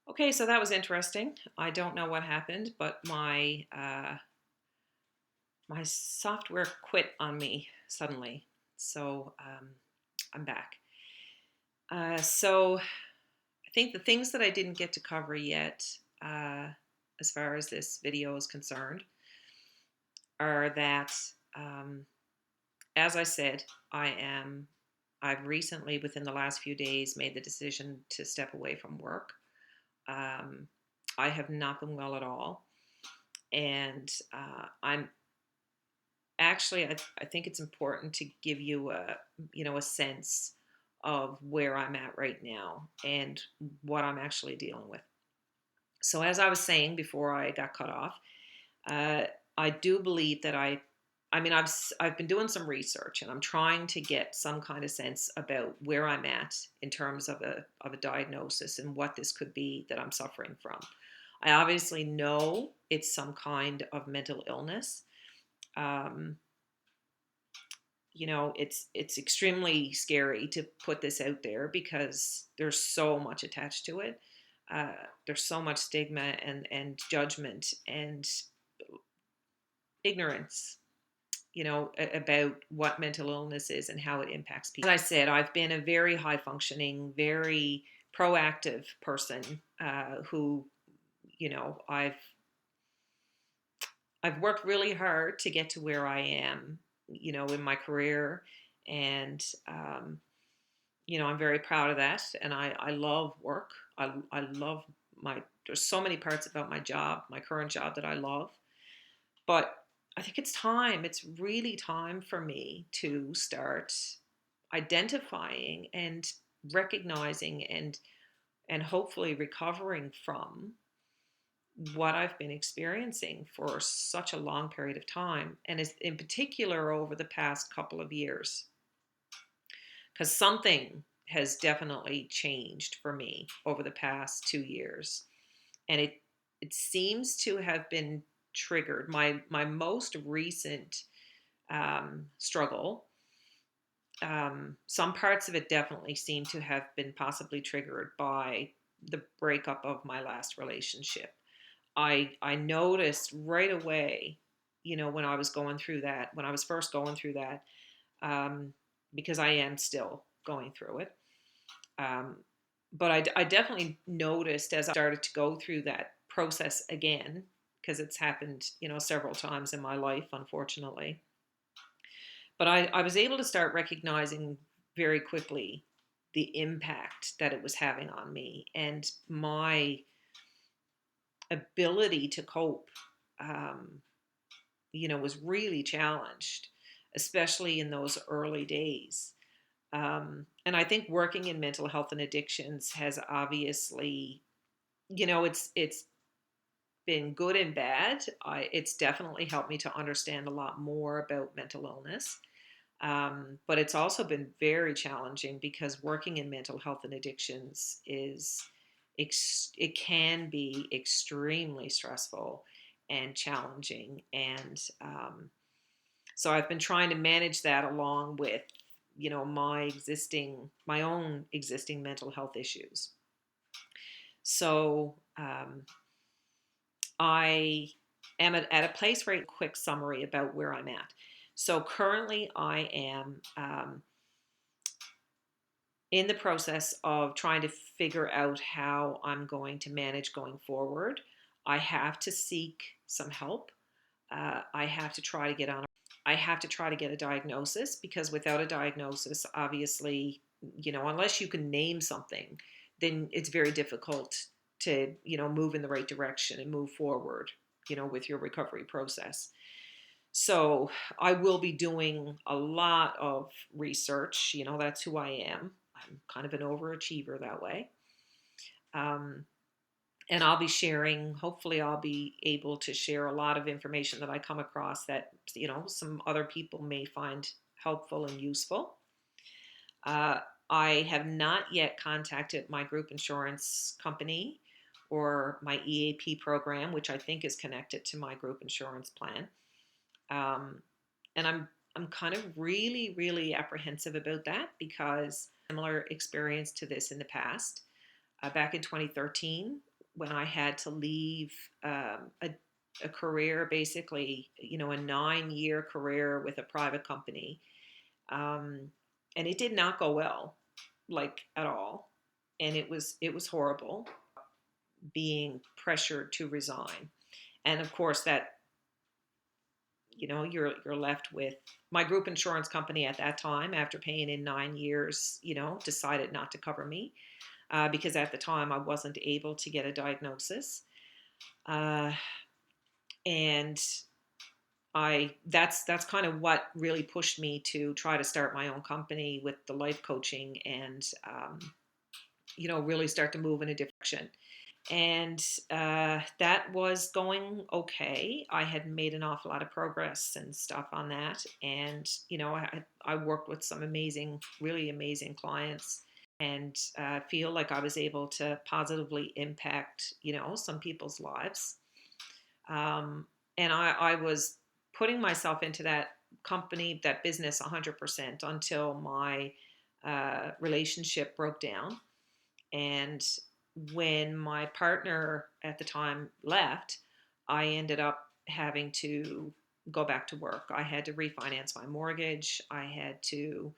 Okay, so that was interesting. I don't know what happened, but my software quit on me suddenly. So I'm back. So I think the things that I didn't get to cover yet, uh, as far as this video is concerned, are that, um, as I said, I am. I've recently, within the last few days, made the decision to step away from work. Um, I have not been well at all, and I'm actually I think it's important to give you a sense of where I'm at right now and what I'm actually dealing with. So as I was saying before I got cut off, uh, I do believe that I mean I've been doing some research and I'm trying to get some kind of sense about where I'm at in terms of a diagnosis and what this could be that I'm suffering from. I obviously know it's some kind of mental illness. Um, it's extremely scary to put this out there because there's so much attached to it. Uh, there's so much stigma and judgment and ignorance, about what mental illness is and how it impacts people. As I said, I've been a very high functioning, very proactive person, who, I've worked really hard to get to where I am, in my career. And, I'm very proud of that. And I love work. I love there's so many parts about my job, my current job, that I love. But I think it's really time for me to start identifying and recognizing and hopefully recovering from what I've been experiencing for such a long period of time, and is in particular over the past couple of years, because something has definitely changed for me over the past 2 years, and it seems to have been triggered. My most recent struggle, some parts of it definitely seem to have been possibly triggered by the breakup of my last relationship. I noticed right away, when I was going through that, when I was first going through that, um, because I am still going through it. Um, but I definitely noticed as I started to go through that process again, because it's happened, several times in my life, unfortunately. But I was able to start recognizing very quickly the impact that it was having on me and my ability to cope, um, was really challenged, especially in those early days. And I think working in mental health and addictions has obviously, it's been good and bad. It's definitely helped me to understand a lot more about mental illness. But it's also been very challenging because working in mental health and addictions it can be extremely stressful and challenging. And so I've been trying to manage that along with, my own existing mental health issues. So I am at a place where, quick summary about where I'm at. So currently I am in the process of trying to figure out how I'm going to manage going forward. I have to seek some help. I have to try to get on. I have to try to get a diagnosis, because without a diagnosis, obviously, unless you can name something, then it's very difficult to, move in the right direction and move forward, with your recovery process. So I will be doing a lot of research. That's who I am. I'm kind of an overachiever that way. Um, and I'll be sharing, hopefully, I'll be able to share a lot of information that I come across that, some other people may find helpful and useful. Uh, I have not yet contacted my group insurance company or my EAP program, which I think is connected to my group insurance plan. Um, and I'm kind of really, really apprehensive about that, because similar experience to this in the past. Back in 2013, when I had to leave a career, basically, a 9-year career with a private company. Um, and it did not go well, like at all. And it was horrible being pressured to resign. And of course, that you're left with my group insurance company at that time. After paying in 9 years, decided not to cover me because at the time I wasn't able to get a diagnosis. Uh, and that's kind of what really pushed me to try to start my own company with the life coaching and really start to move in a direction. And that was going okay. I had made an awful lot of progress and stuff on that, and I worked with some amazing, really amazing clients, and feel like I was able to positively impact some people's lives. Um, and I was putting myself into that company, that business 100% until my relationship broke down. And when my partner at the time left, I ended up having to go back to work. I had to refinance my mortgage. I had to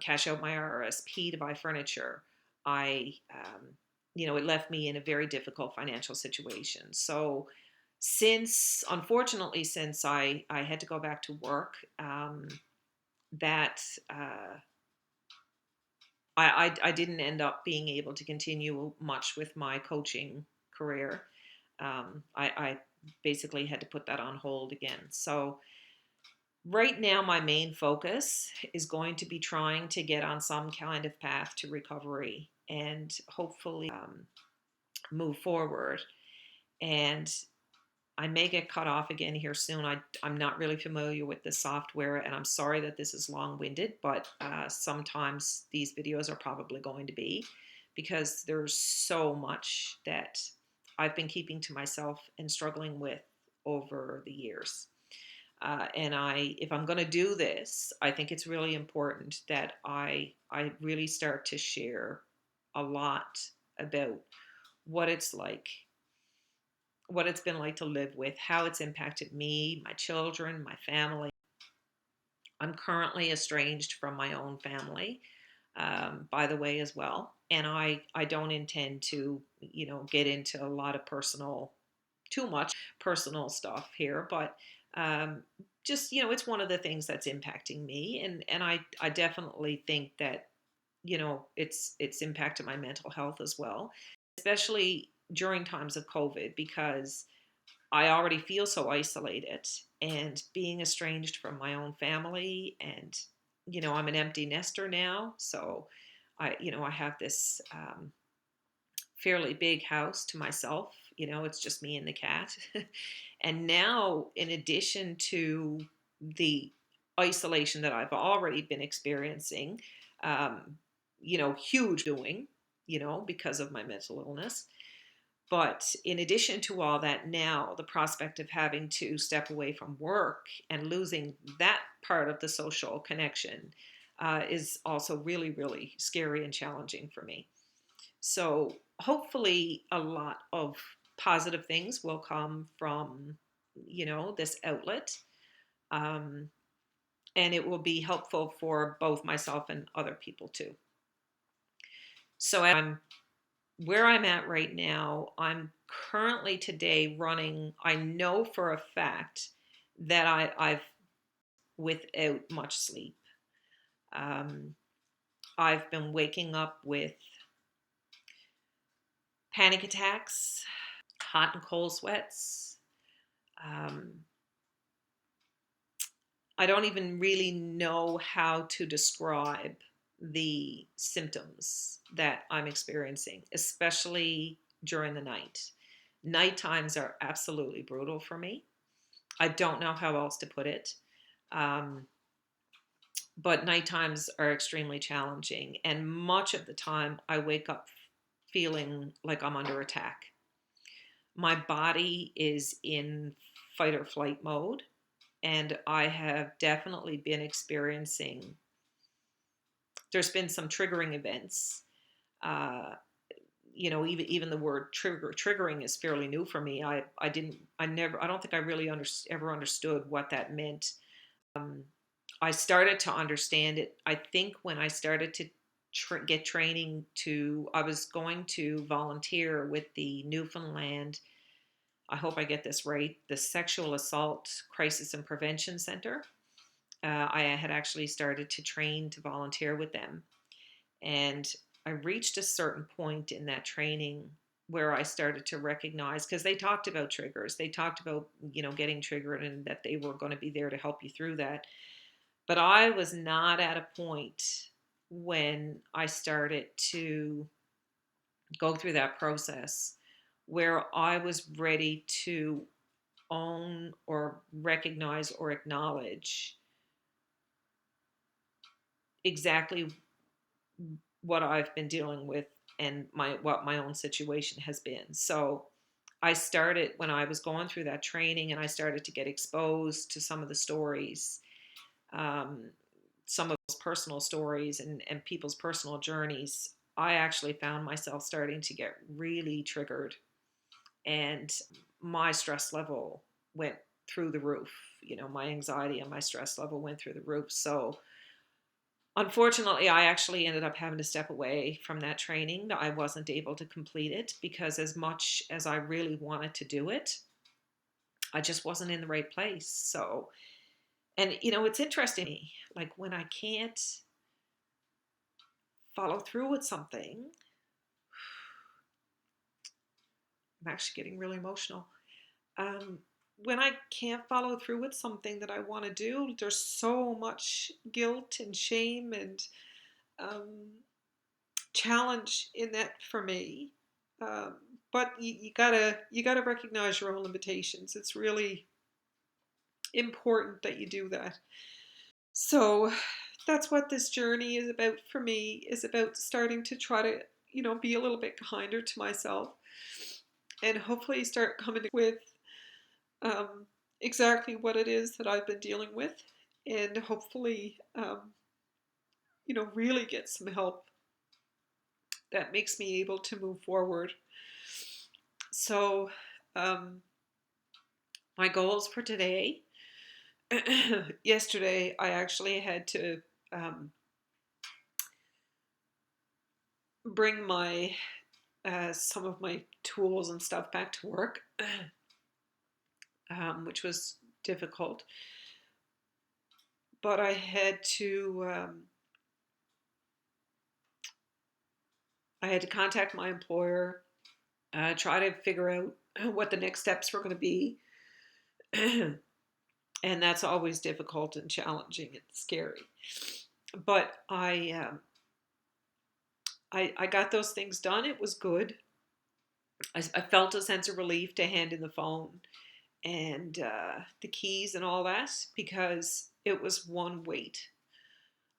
cash out my RSP to buy furniture. It left me in a very difficult financial situation. So, unfortunately, since I had to go back to work, that I didn't end up being able to continue much with my coaching career. I basically had to put that on hold again. So right now, my main focus is going to be trying to get on some kind of path to recovery and hopefully move forward. And I may get cut off again here soon. I'm not really familiar with the software, and I'm sorry that this is long-winded, but sometimes these videos are probably going to be, because there's so much that I've been keeping to myself and struggling with over the years. If I'm going to do this, I think it's really important that I really start to share a lot about what it's like, what it's been like to live with, how it's impacted me, my children, my family. I'm currently estranged from my own family, by the way, as well. And I don't intend to, get into a lot of too much personal stuff here, but just, it's one of the things that's impacting me. And I definitely think that, it's impacted my mental health as well, especially during times of COVID, because I already feel so isolated, and being estranged from my own family. And I'm an empty nester now, so I have this fairly big house to myself. It's just me and the cat. And now, in addition to the isolation that I've already been experiencing, huge doing, because of my mental illness. But in addition to all that, now the prospect of having to step away from work and losing that part of the social connection is also really, really scary and challenging for me. So hopefully a lot of positive things will come from, this outlet. Um, and it will be helpful for both myself and other people too. So where I'm at right now, I'm currently today running, I know for a fact that I've without much sleep. Um, I've been waking up with panic attacks, hot and cold sweats. Um, I don't even really know how to describe the symptoms that I'm experiencing, especially during the night. Night times are absolutely brutal for me. I don't know how else to put it. Um, but night times are extremely challenging. And much of the time, I wake up feeling like I'm under attack. My body is in fight or flight mode. And I have definitely been experiencing, there's been some triggering events, uh, even the word triggering is fairly new for me. I don't think I really ever understood what that meant. Um, I started to understand it, I think, when I started to get training I was going to volunteer with the Newfoundland, I hope I get this right, the Sexual Assault Crisis and Prevention Center. I had actually started to train to volunteer with them. And I reached a certain point in that training where I started to recognize, because they talked about triggers, they talked about, getting triggered and that they were going to be there to help you through that. But I was not at a point when I started to go through that process where I was ready to own or recognize or acknowledge exactly what I've been dealing with and what my own situation has been. So I started when I was going through that training, and I started to get exposed to some of the stories, um, some of those personal stories and people's personal journeys. I actually found myself starting to get really triggered, and my stress level went through the roof. My anxiety and my stress level went through the roof. So unfortunately, I actually ended up having to step away from that training. I wasn't able to complete it because, as much as I really wanted to do it, I just wasn't in the right place. So, and it's interesting, like when I can't follow through with something, I'm actually getting really emotional. Um, when I can't follow through with something that I want to do, there's so much guilt and shame and um, challenge in that for me. Um, but you gotta recognize your own limitations. It's really important that you do that. So that's what this journey is about for me. Is about starting to try to be a little bit kinder to myself, and hopefully start coming with um, exactly what it is that I've been dealing with, and hopefully really get some help that makes me able to move forward. So, um, my goals for today. Yesterday, I actually had to um, bring my some of my tools and stuff back to work, which was difficult. But I had to contact my employer, try to figure out what the next steps were going to be. And that's always difficult and challenging and scary. But I got those things done. It was good. I felt a sense of relief to hand in the phone and the keys and all that, because it was one weight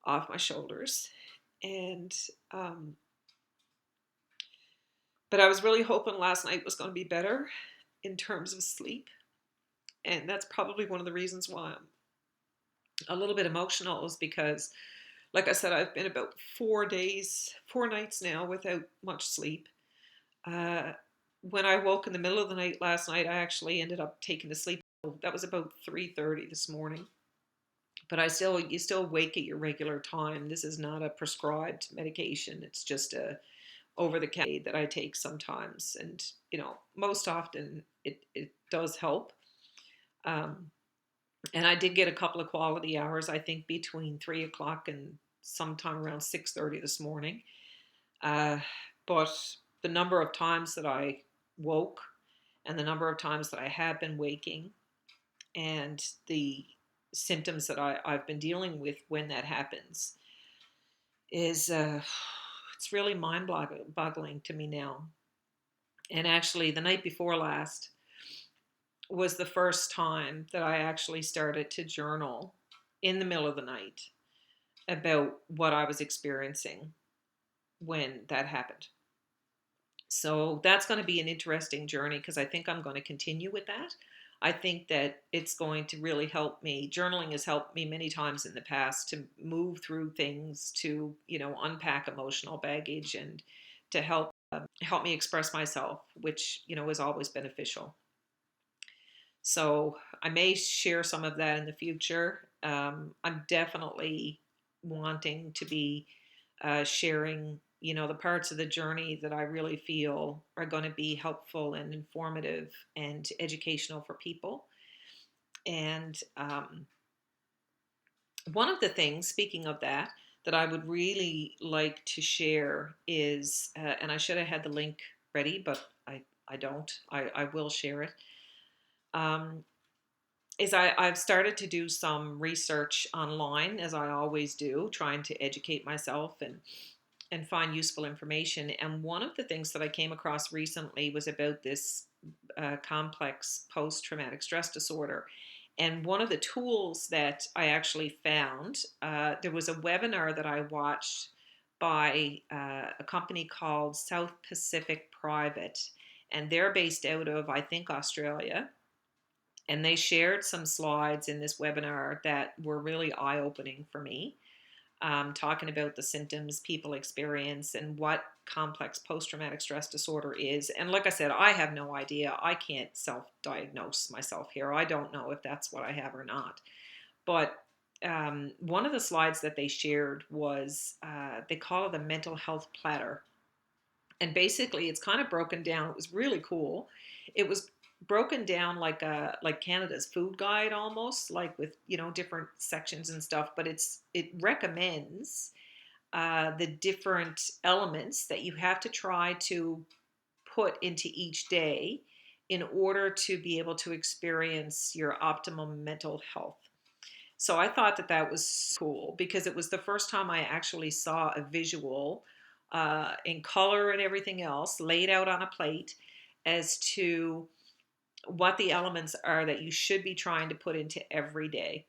off my shoulders. And but I was really hoping last night was going to be better in terms of sleep, and that's probably one of the reasons why I'm a little bit emotional, is because, like I said, I've been about 4 days, 4 nights now without much sleep. Uh, when I woke in the middle of the night last night, I actually ended up taking a sleep. That was about 3:30 this morning. But you still wake at your regular time. This is not a prescribed medication. It's just a over the counter that I take sometimes, and most often it does help. Um, and I did get a couple of quality hours, I think, between 3 o'clock and sometime around 6:30 this morning. Uh, but the number of times that I woke, and the number of times that I have been waking, and the symptoms that I've been dealing with when that happens is it's really mind-boggling to me now. And actually, the night before last was the first time that I actually started to journal in the middle of the night about what I was experiencing when that happened. So that's going to be an interesting journey, because I think I'm going to continue with that. I think that it's going to really help me. Journaling has helped me many times in the past to move through things, to, unpack emotional baggage, and to help help me express myself, which, is always beneficial. So I may share some of that in the future. I'm definitely wanting to be sharing, the parts of the journey that I really feel are going to be helpful and informative and educational for people. And one of the things, speaking of that, that I would really like to share is, and I should have had the link ready, but I don't. I will share it. Um, is I've started to do some research online, as I always do, trying to educate myself and find useful information. And one of the things that I came across recently was about this complex post traumatic stress disorder. And one of the tools that I actually found, there was a webinar that I watched by a company called South Pacific Private. And they're based out of, I think, Australia. And they shared some slides in this webinar that were really eye opening for me, talking about the symptoms people experience and what complex post traumatic stress disorder is. And like I said, I have no idea. I can't self diagnose myself here. I don't know if that's what I have or not. But one of the slides that they shared was they call it the mental health platter. And basically, it's kind of broken down. It was really cool. It was broken down like Canada's food guide almost, like with different sections and stuff. But it recommends the different elements that you have to try to put into each day in order to be able to experience your optimum mental health. So I thought that that was cool because it was the first time I actually saw a visual in color and everything else laid out on a plate as to what the elements are that you should be trying to put into every day.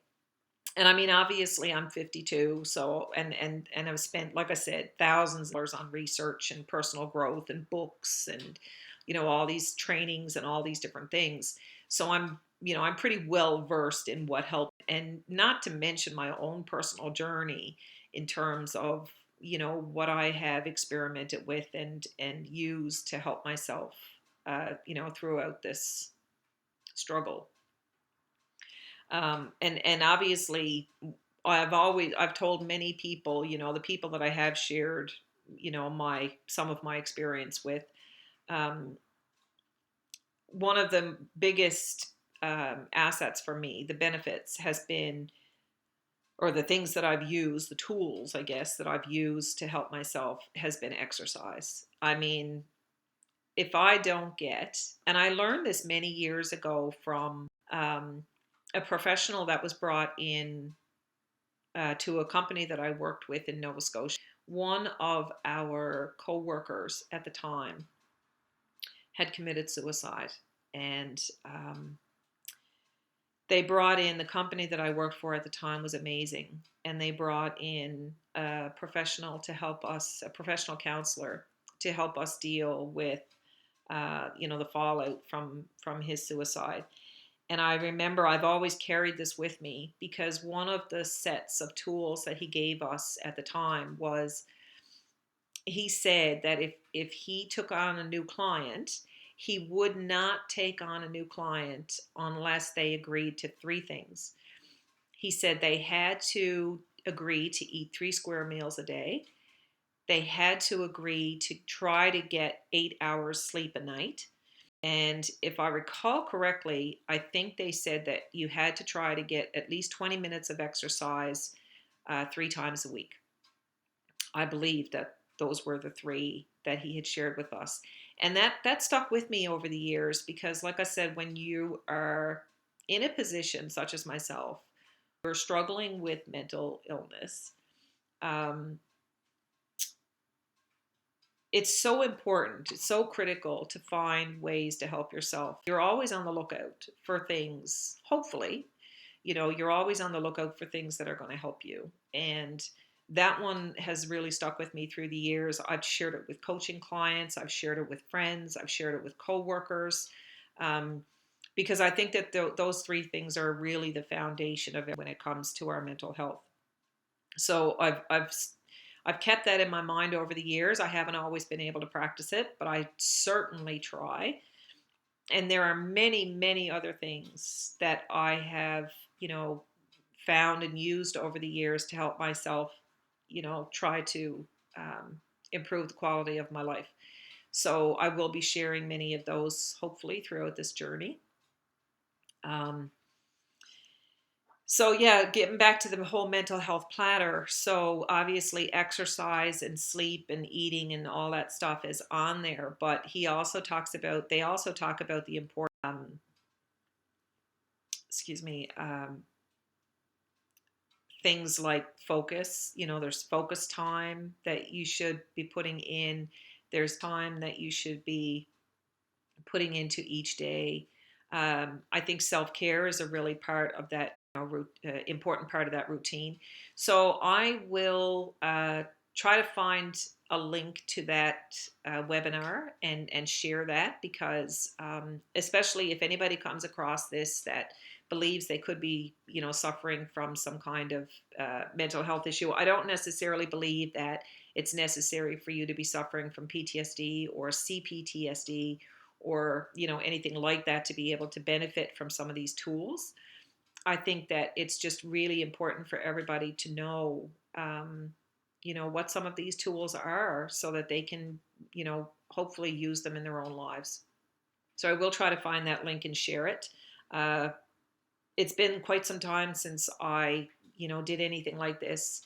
And I mean, obviously, I'm 52, so and I've spent, like I said, thousands of dollars on research and personal growth and books and all these trainings and all these different things. So I'm pretty well versed in what helped, and not to mention my own personal journey in terms of what I have experimented with and used to help myself, throughout this struggle. And obviously I've told many people, the people that I have shared, my some of my experience with, um, one of the biggest assets for me, the benefits has been, or the things that I've used, the tools, I guess, that I've used to help myself has been exercise. I mean, if I don't get, and I learned this many years ago from a professional that was brought in to a company that I worked with in Nova Scotia. One of our co-workers at the time had committed suicide, and they brought in, the company that I worked for at the time was amazing, and they brought in a professional to help us, a professional counselor to help us deal with the fallout from his suicide. And I remember I've always carried this with me because one of the sets of tools that he gave us at the time was, he said that if he took on a new client, he would not take on a new client unless they agreed to three things. He said they had to agree to eat 3 square meals a day. They had to agree to try to get 8 hours sleep a night. And if I recall correctly, I think they said that you had to try to get at least 20 minutes of exercise 3 times a week. I believe that those were the three that he had shared with us. And that stuck with me over the years because, like I said, when you are in a position such as myself, you're struggling with mental illness, um, it's so important, it's so critical to find ways to help yourself. You're always on the lookout for things, hopefully, you're always on the lookout for things that are going to help you. And that one has really stuck with me through the years. I've shared it with coaching clients, I've shared it with friends, I've shared it with coworkers, um, because I think that those three things are really the foundation of it when it comes to our mental health. So I've kept that in my mind over the years. I haven't always been able to practice it, but I certainly try. And there are many, many other things that I have, found and used over the years to help myself, try to um, improve the quality of my life. So I will be sharing many of those hopefully throughout this journey. Um, so yeah, getting back to the whole mental health platter. So obviously exercise and sleep and eating and all that stuff is on there, but they also talk about the importance, excuse me, things like focus. There's focus time that you should be putting in. There's time that you should be putting into each day. I think self care is a really part of that, important part of that routine. So I will try to find a link to that webinar and share that, because especially if anybody comes across this that believes they could be, suffering from some kind of mental health issue. I don't necessarily believe that it's necessary for you to be suffering from PTSD or CPTSD or anything like that to be able to benefit from some of these tools. I think that it's just really important for everybody to know, what some of these tools are, so that they can, hopefully use them in their own lives. So I will try to find that link and share it. uh, it's been quite some time since I, did anything like this,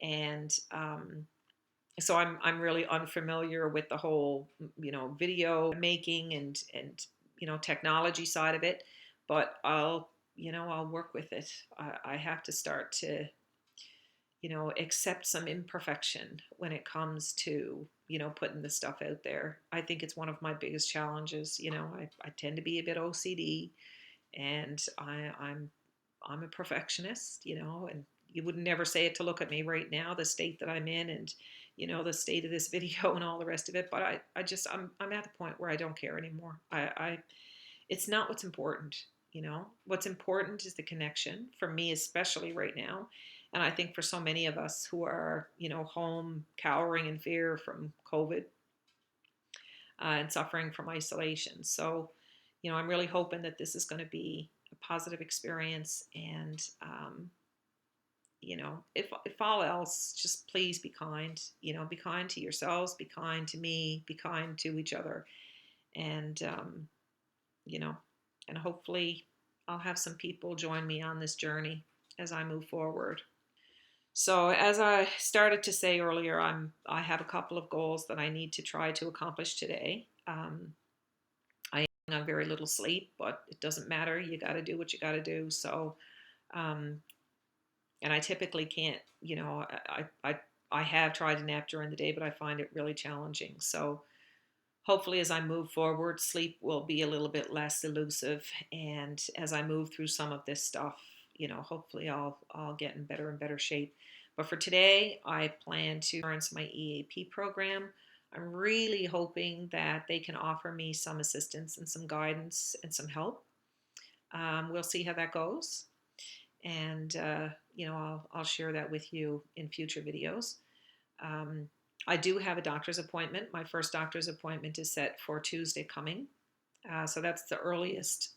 and so I'm really unfamiliar with the whole, video making and technology side of it. But I'll work with it. I have to start to, accept some imperfection when it comes to, putting the stuff out there. I think it's one of my biggest challenges. I tend to be a bit OCD, and I'm a perfectionist, and you would never say it to look at me right now, the state that I'm in, and the state of this video and all the rest of it. But I'm at the point where I don't care anymore. It's not what's important. What's important is the connection for me, especially right now. And I think for so many of us who are, home cowering in fear from COVID, and suffering from isolation. So, I'm really hoping that this is going to be a positive experience. And, if all else, just please be kind. Be kind to yourselves, be kind to me, be kind to each other. And, you know, and hopefully I'll have some people join me on this journey as I move forward. So, as I started to say earlier, I have a couple of goals that I need to try to accomplish today. I am on very little sleep, but it doesn't matter. You got to do what you got to do. So, um, and I typically can't. I have tried to nap during the day, but I find it really challenging. So, hopefully, as I move forward, sleep will be a little bit less elusive, and as I move through some of this stuff, hopefully I'll get in better and better shape. But for today, I plan to learn my EAP program. I'm really hoping that they can offer me some assistance and some guidance and some help. We'll see how that goes, and I'll share that with you in future videos. Um, I do have a doctor's appointment. My first doctor's appointment is set for Tuesday coming. So that's the earliest,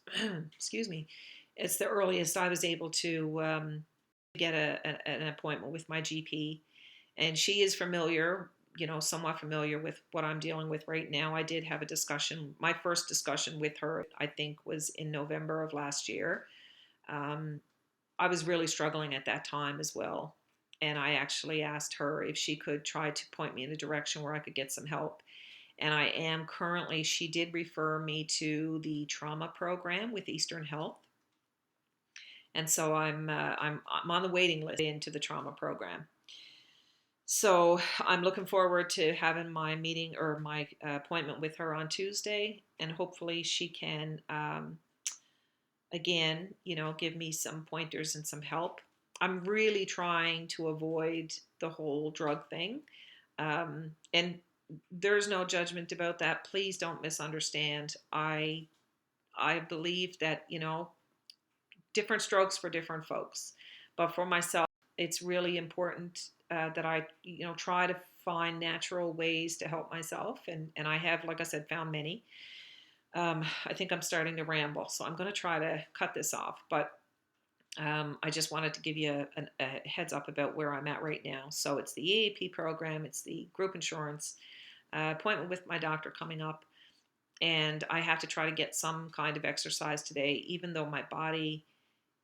excuse me, it's the earliest I was able to get an appointment with my GP. And she is familiar, somewhat familiar with what I'm dealing with right now. I did have a discussion. My first discussion with her, I think, was in November of last year. Um, I was really struggling at that time as well. And I actually asked her if she could try to point me in a direction where I could get some help. And I am currently, she did refer me to the trauma program with Eastern Health. And so I'm on the waiting list into the trauma program. So I'm looking forward to having my meeting or my appointment with her on Tuesday, and hopefully she can again, give me some pointers and some help. I'm really trying to avoid the whole drug thing. And there's no judgment about that. Please don't misunderstand. I believe that, different strokes for different folks. But for myself, it's really important that I try to find natural ways to help myself, and I have, like I said, found many. I think I'm starting to ramble, so I'm going to try to cut this off. But I just wanted to give you a heads up about where I'm at right now. So it's the EAP program, it's the group insurance, appointment with my doctor coming up, and I have to try to get some kind of exercise today, even though my body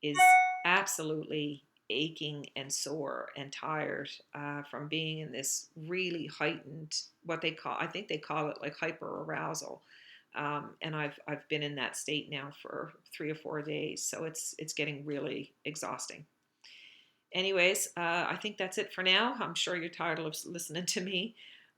is absolutely aching and sore and tired from being in this really heightened, what they call, I think they call it like hyper arousal. And I've been in that state now for 3 or 4 days, so it's getting really exhausting. Anyways, I think that's it for now. I'm sure you're tired of listening to me,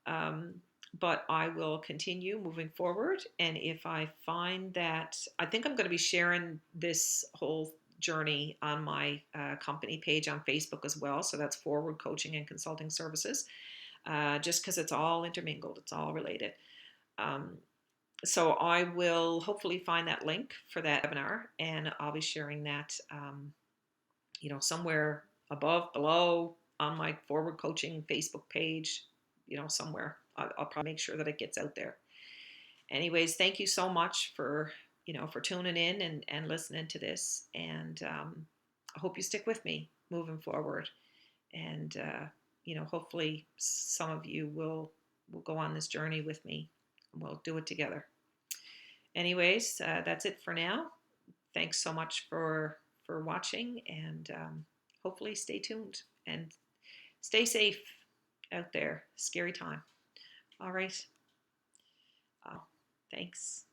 um, but I will continue moving forward. And if I find that, I think I'm going to be sharing this whole journey on my company page on Facebook as well. So that's Forward Coaching and Consulting Services, just because it's all intermingled, it's all related. Um, so I will hopefully find that link for that webinar, and I'll be sharing that, somewhere above, below, on my Forward Coaching Facebook page, somewhere. I'll probably make sure that it gets out there. Anyways, thank you so much for, for tuning in and listening to this. And I hope you stick with me moving forward. And, hopefully some of you will go on this journey with me, and we'll do it together. Anyways, that's it for now. Thanks so much for watching, and hopefully stay tuned and stay safe out there. Scary time. All right. Oh, thanks.